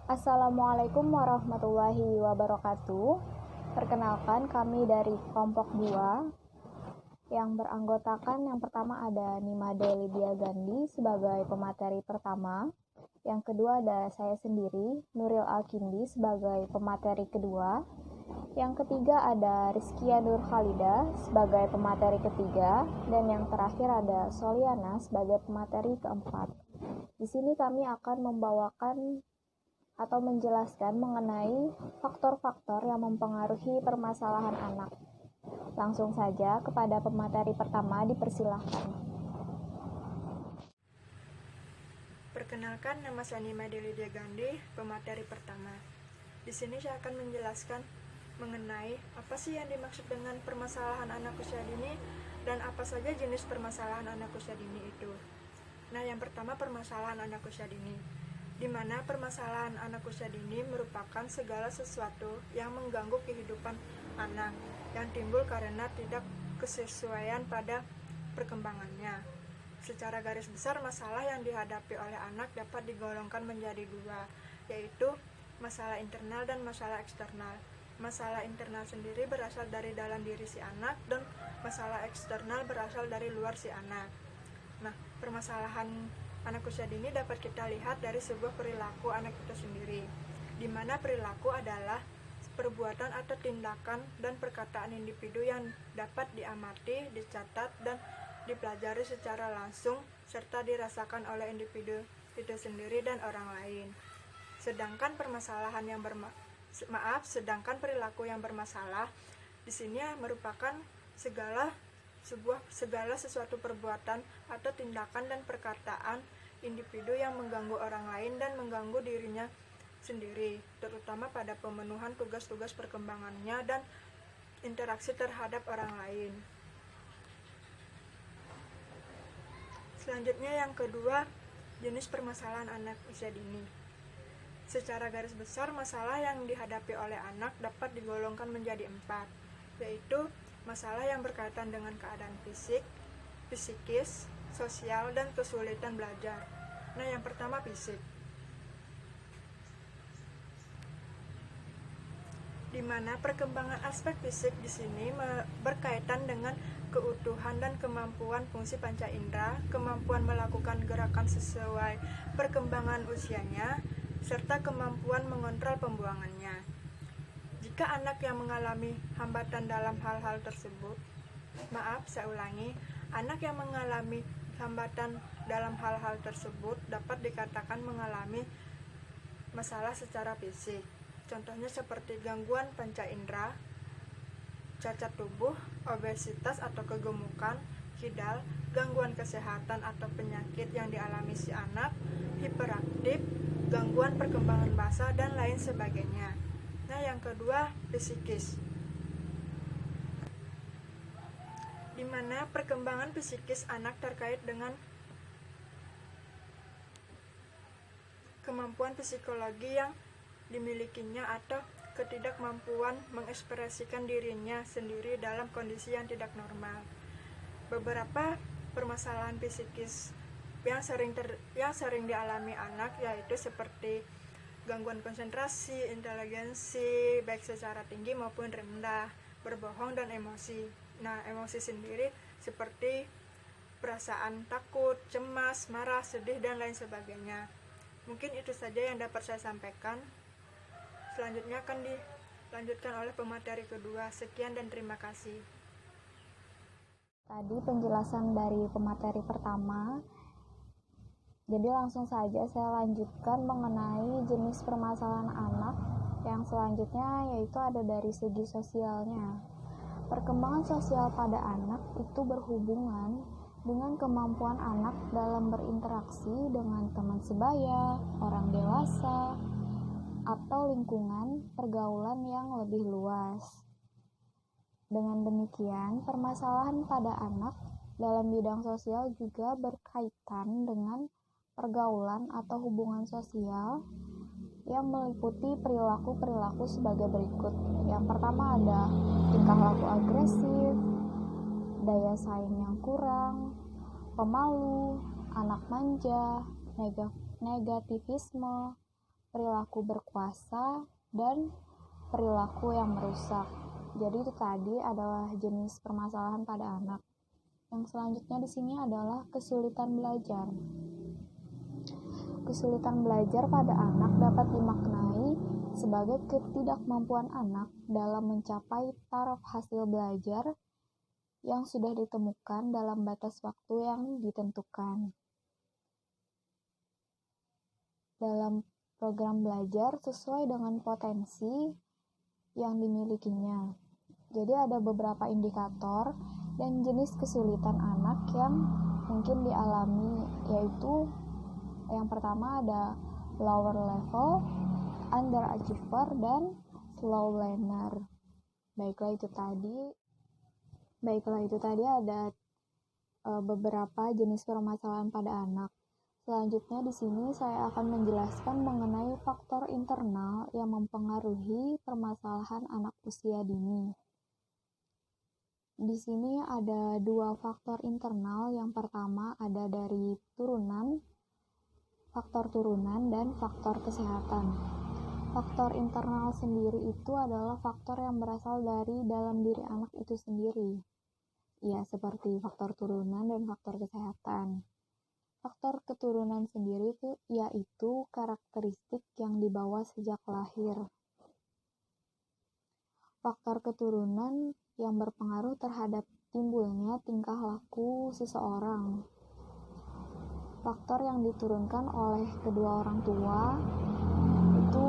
Assalamualaikum warahmatullahi wabarakatuh. Perkenalkan kami dari kelompok 2 yang beranggotakan yang pertama ada Nimade Lydia Gandhi sebagai pemateri pertama. Yang kedua ada saya sendiri, Nuril Alkindi sebagai pemateri kedua. Yang ketiga ada Rizkia Nur Khalida sebagai pemateri ketiga. Dan yang terakhir ada Soliana sebagai pemateri keempat. Di sini kami akan membawakan atau menjelaskan mengenai faktor-faktor yang mempengaruhi permasalahan anak. Langsung saja kepada pemateri pertama dipersilahkan. Perkenalkan, nama saya Nimade Lydia Gandhi, pemateri pertama. Di sini saya akan menjelaskan mengenai apa sih yang dimaksud dengan permasalahan anak usia dini dan apa saja jenis permasalahan anak usia dini itu. Nah, yang pertama permasalahan anak usia dini, di mana permasalahan anak usia dini merupakan segala sesuatu yang mengganggu kehidupan anak yang timbul karena tidak kesesuaian pada perkembangannya. Secara garis besar, masalah yang dihadapi oleh anak dapat digolongkan menjadi dua, yaitu masalah internal dan masalah eksternal. Masalah internal sendiri berasal dari dalam diri si anak dan masalah eksternal berasal dari luar si anak. Nah, permasalahan anak usia dini dapat kita lihat dari sebuah perilaku anak itu sendiri, di mana perilaku adalah perbuatan atau tindakan dan perkataan individu yang dapat diamati, dicatat, dan dipelajari secara langsung serta dirasakan oleh individu itu sendiri dan orang lain. Sedangkan perilaku yang bermasalah di sini merupakan segala sesuatu perbuatan atau tindakan dan perkataan individu yang mengganggu orang lain dan mengganggu dirinya sendiri, terutama pada pemenuhan tugas-tugas perkembangannya dan interaksi terhadap orang lain. Selanjutnya yang kedua, jenis permasalahan anak usia dini. Secara garis besar, masalah yang dihadapi oleh anak dapat digolongkan menjadi 4, yaitu masalah yang berkaitan dengan keadaan fisik, psikis, sosial, dan kesulitan belajar. Nah, yang pertama fisik, di mana perkembangan aspek fisik di sini berkaitan dengan keutuhan dan kemampuan fungsi panca indera, kemampuan melakukan gerakan sesuai perkembangan usianya, serta kemampuan mengontrol pembuangannya. Jika anak yang mengalami hambatan dalam hal-hal tersebut, anak yang mengalami hambatan dalam hal-hal tersebut dapat dikatakan mengalami masalah secara fisik. Contohnya seperti gangguan panca indera, cacat tubuh, obesitas atau kegemukan, kidal, gangguan kesehatan atau penyakit yang dialami si anak, hiperaktif, gangguan perkembangan bahasa, dan lain sebagainya. Nah, yang kedua, psikis, di mana perkembangan psikis anak terkait dengan kemampuan psikologi yang dimilikinya atau ketidakmampuan mengekspresikan dirinya sendiri dalam kondisi yang tidak normal. Beberapa permasalahan psikis yang sering dialami anak yaitu seperti gangguan konsentrasi, inteligensi baik secara tinggi maupun rendah, berbohong, dan emosi. Nah, emosi sendiri seperti perasaan takut, cemas, marah, sedih, dan lain sebagainya. Mungkin itu saja yang dapat saya sampaikan. Selanjutnya akan dilanjutkan oleh pemateri kedua. Sekian dan terima kasih. Tadi penjelasan dari pemateri pertama. Jadi langsung saja saya lanjutkan mengenai jenis permasalahan anak yang selanjutnya, yaitu ada dari segi sosialnya. Perkembangan sosial pada anak itu berhubungan dengan kemampuan anak dalam berinteraksi dengan teman sebaya, orang dewasa, atau lingkungan pergaulan yang lebih luas. Dengan demikian, permasalahan pada anak dalam bidang sosial juga berkaitan dengan pergaulan atau hubungan sosial yang meliputi perilaku-perilaku sebagai berikut. Yang pertama ada tingkah laku agresif, daya saing yang kurang, pemalu, anak manja, negativisme, perilaku berkuasa, dan perilaku yang merusak. Jadi itu tadi adalah jenis permasalahan pada anak. Yang selanjutnya di sini adalah kesulitan belajar. Kesulitan belajar pada anak dapat dimaknai sebagai ketidakmampuan anak dalam mencapai taraf hasil belajar yang sudah ditemukan dalam batas waktu yang ditentukan. Dalam program belajar sesuai dengan potensi yang dimilikinya. Jadi ada beberapa indikator dan jenis kesulitan anak yang mungkin dialami, yaitu yang pertama ada lower level, underachiever, dan slow learner. Baiklah itu tadi ada beberapa jenis permasalahan pada anak. Selanjutnya di sini saya akan menjelaskan mengenai faktor internal yang mempengaruhi permasalahan anak usia dini. Di sini ada dua faktor internal. Yang pertama ada dari faktor turunan dan faktor kesehatan. Faktor internal sendiri itu adalah faktor yang berasal dari dalam diri anak itu sendiri. Ya, seperti faktor turunan dan faktor kesehatan. Faktor keturunan sendiri itu yaitu karakteristik yang dibawa sejak lahir. Faktor keturunan yang berpengaruh terhadap timbulnya tingkah laku seseorang. Faktor yang diturunkan oleh kedua orang tua itu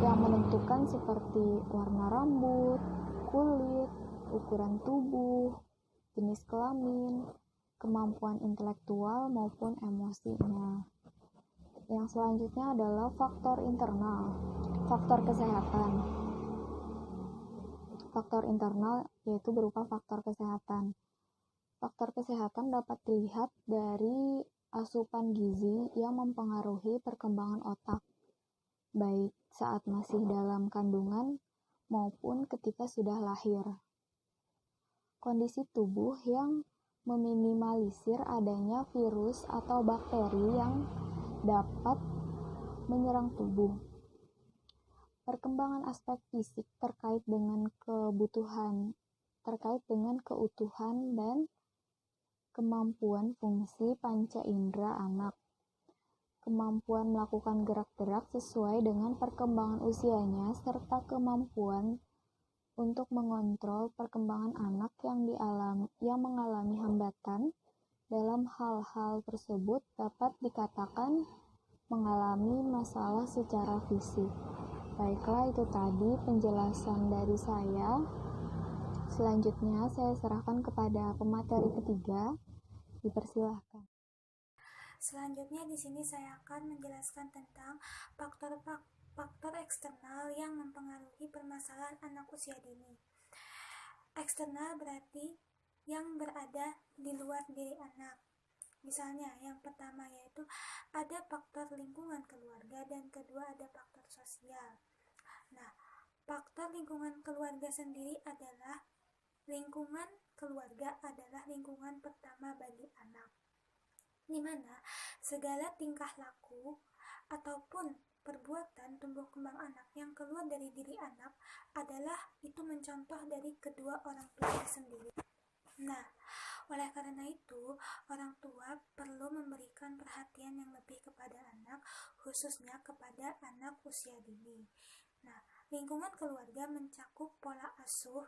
yang menentukan seperti warna rambut, kulit, ukuran tubuh, jenis kelamin, kemampuan intelektual maupun emosinya. Yang selanjutnya adalah faktor internal, faktor kesehatan. Faktor internal yaitu berupa faktor kesehatan. Faktor kesehatan dapat dilihat dari asupan gizi yang mempengaruhi perkembangan otak, baik saat masih dalam kandungan maupun ketika sudah lahir. Kondisi tubuh yang meminimalisir adanya virus atau bakteri yang dapat menyerang tubuh. Perkembangan aspek fisik terkait dengan keutuhan dan kemampuan fungsi panca indera anak. Kemampuan melakukan gerak-gerak sesuai dengan perkembangan usianya serta kemampuan untuk mengontrol perkembangan anak yang mengalami hambatan dalam hal-hal tersebut dapat dikatakan mengalami masalah secara fisik. Baiklah, itu tadi penjelasan dari saya. Selanjutnya saya serahkan kepada pemateri ketiga. Dipersilahkan. Selanjutnya di sini saya akan menjelaskan tentang faktor eksternal yang mempengaruhi permasalahan anak usia dini. Eksternal berarti yang berada di luar diri anak. Misalnya, yang pertama yaitu ada faktor lingkungan keluarga dan kedua ada faktor sosial. Nah, faktor lingkungan keluarga sendiri adalah lingkungan keluarga adalah lingkungan pertama bagi anak, di mana segala tingkah laku ataupun perbuatan tumbuh kembang anak yang keluar dari diri anak adalah itu mencontoh dari kedua orang tua sendiri. Nah, oleh karena itu, orang tua perlu memberikan perhatian yang lebih kepada anak, khususnya kepada anak usia dini. Nah, lingkungan keluarga mencakup pola asuh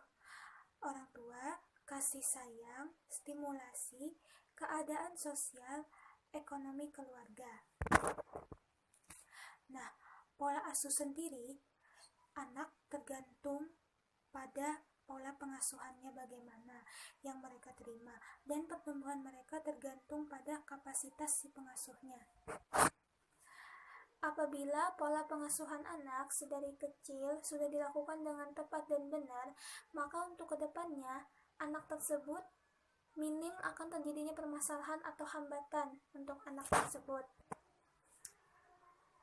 orang tua, kasih sayang, stimulasi, keadaan sosial, ekonomi keluarga. Nah, pola asuh sendiri, anak tergantung pada pola pengasuhannya bagaimana yang mereka terima, dan pertumbuhan mereka tergantung pada kapasitas si pengasuhnya. Apabila pola pengasuhan anak sedari kecil sudah dilakukan dengan tepat dan benar, maka untuk kedepannya anak tersebut minim akan terjadinya permasalahan atau hambatan untuk anak tersebut.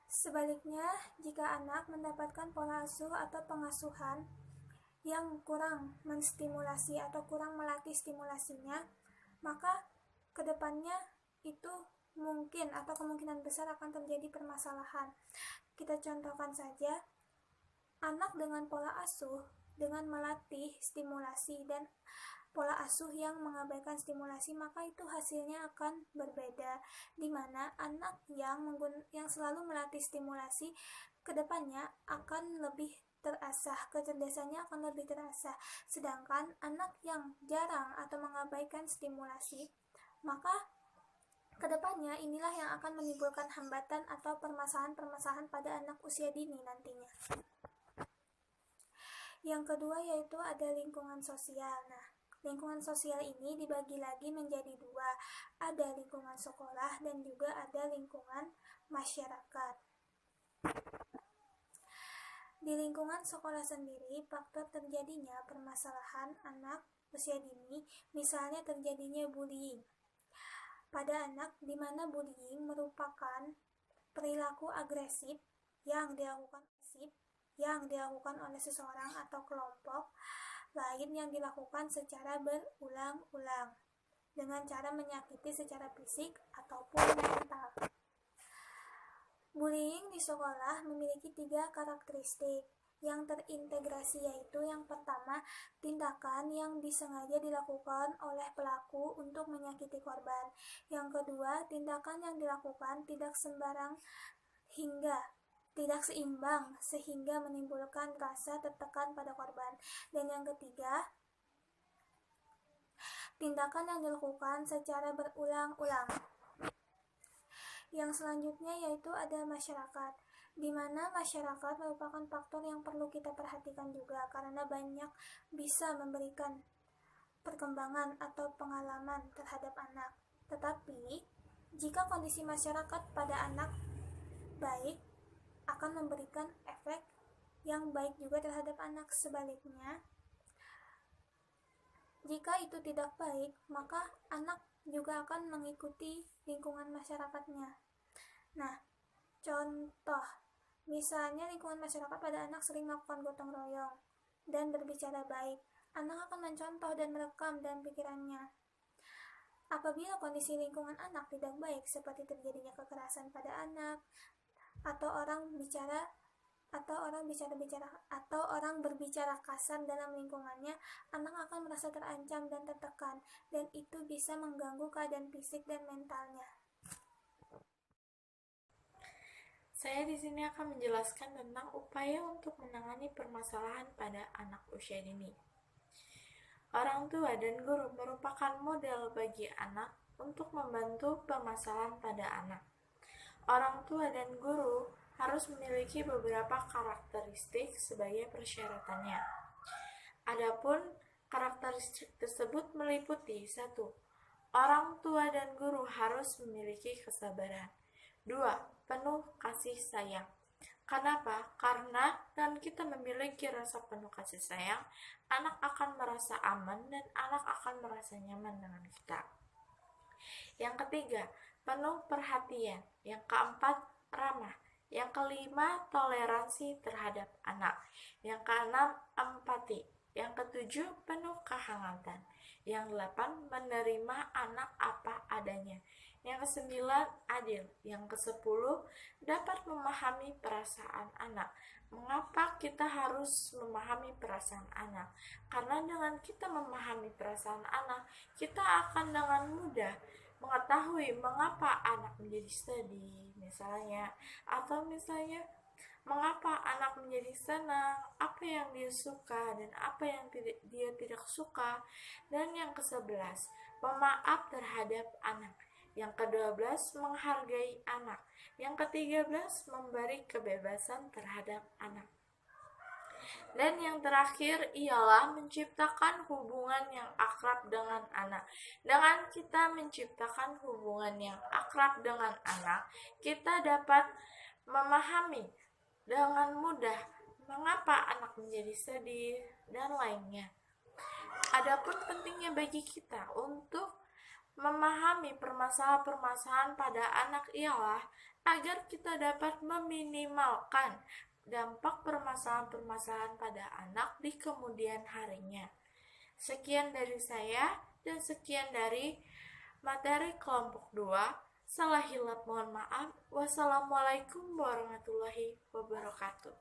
Sebaliknya, jika anak mendapatkan pola asuh atau pengasuhan yang kurang menstimulasi atau kurang melatih stimulasinya, maka kedepannya itu mungkin atau kemungkinan besar akan terjadi permasalahan. Kita contohkan saja, anak dengan pola asuh dengan melatih stimulasi dan pola asuh yang mengabaikan stimulasi, maka itu hasilnya akan berbeda, di mana anak yang selalu melatih stimulasi kedepannya akan lebih terasah, kecerdasannya akan lebih terasah. Sedangkan anak yang jarang atau mengabaikan stimulasi, maka kedepannya inilah yang akan menimbulkan hambatan atau permasalahan-permasalahan pada anak usia dini nantinya. Yang kedua yaitu ada lingkungan sosial. Nah, lingkungan sosial ini dibagi lagi menjadi dua, ada lingkungan sekolah dan juga ada lingkungan masyarakat. Di lingkungan sekolah sendiri, faktor terjadinya permasalahan anak usia dini, misalnya terjadinya bullying pada anak, di mana bullying merupakan perilaku agresif yang dilakukan oleh seseorang atau kelompok lain yang dilakukan secara berulang-ulang dengan cara menyakiti secara fisik ataupun mental. Bullying di sekolah memiliki 3 karakteristik yang terintegrasi, yaitu yang pertama, tindakan yang disengaja dilakukan oleh pelaku untuk menyakiti korban. Yang kedua, tindakan yang dilakukan tidak sembarang hingga tidak seimbang sehingga menimbulkan rasa tertekan pada korban. Dan yang ketiga, tindakan yang dilakukan secara berulang-ulang. Yang selanjutnya yaitu ada masyarakat, di mana masyarakat merupakan faktor yang perlu kita perhatikan juga, karena banyak bisa memberikan perkembangan atau pengalaman terhadap anak. Tetapi, jika kondisi masyarakat pada anak baik, akan memberikan efek yang baik juga terhadap anak. Sebaliknya, jika itu tidak baik, maka anak juga akan mengikuti lingkungan masyarakatnya. Nah, contoh, misalnya lingkungan masyarakat pada anak sering melakukan gotong royong dan berbicara baik, anak akan mencontoh dan merekam dalam pikirannya. Apabila kondisi lingkungan anak tidak baik, seperti terjadinya kekerasan pada anak, atau orang berbicara kasar dalam lingkungannya, anak akan merasa terancam dan tertekan, dan itu bisa mengganggu keadaan fisik dan mentalnya. Saya di sini akan menjelaskan tentang upaya untuk menangani permasalahan pada anak usia dini. Orang tua dan guru merupakan model bagi anak untuk membantu permasalahan pada anak. Orang tua dan guru harus memiliki beberapa karakteristik sebagai persyaratannya. Adapun karakteristik tersebut meliputi 1. Orang tua dan guru harus memiliki kesabaran. 2. Penuh kasih sayang. Kenapa? Karena dengan kita memiliki rasa penuh kasih sayang, anak akan merasa aman dan anak akan merasa nyaman dengan kita. Yang ketiga, penuh perhatian. Yang keempat, ramah. Yang kelima, toleransi terhadap anak. Yang keenam, empati. Yang ketujuh, penuh kehangatan. Yang delapan, menerima anak apa adanya. Yang kesembilan, adil. Yang kesepuluh, dapat memahami perasaan anak. Mengapa kita harus memahami perasaan anak? Karena dengan kita memahami perasaan anak, kita akan dengan mudah mengetahui mengapa anak menjadi sedih misalnya, atau misalnya mengapa anak menjadi senang, apa yang dia suka dan apa yang dia tidak suka. Dan yang ke-11, pemaaf terhadap anak. Yang ke-12, menghargai anak. Yang ke-13, memberi kebebasan terhadap anak. Dan yang terakhir ialah menciptakan hubungan yang akrab dengan anak. Dengan kita menciptakan hubungan yang akrab dengan anak, kita dapat memahami dengan mudah mengapa anak menjadi sedih dan lainnya. Adapun pentingnya bagi kita untuk memahami permasalahan-permasalahan pada anak ialah agar kita dapat meminimalkan dampak permasalahan-permasalahan pada anak di kemudian harinya. Sekian dari saya dan sekian dari materi kelompok 2. Salah hilap mohon maaf. Wassalamualaikum warahmatullahi wabarakatuh.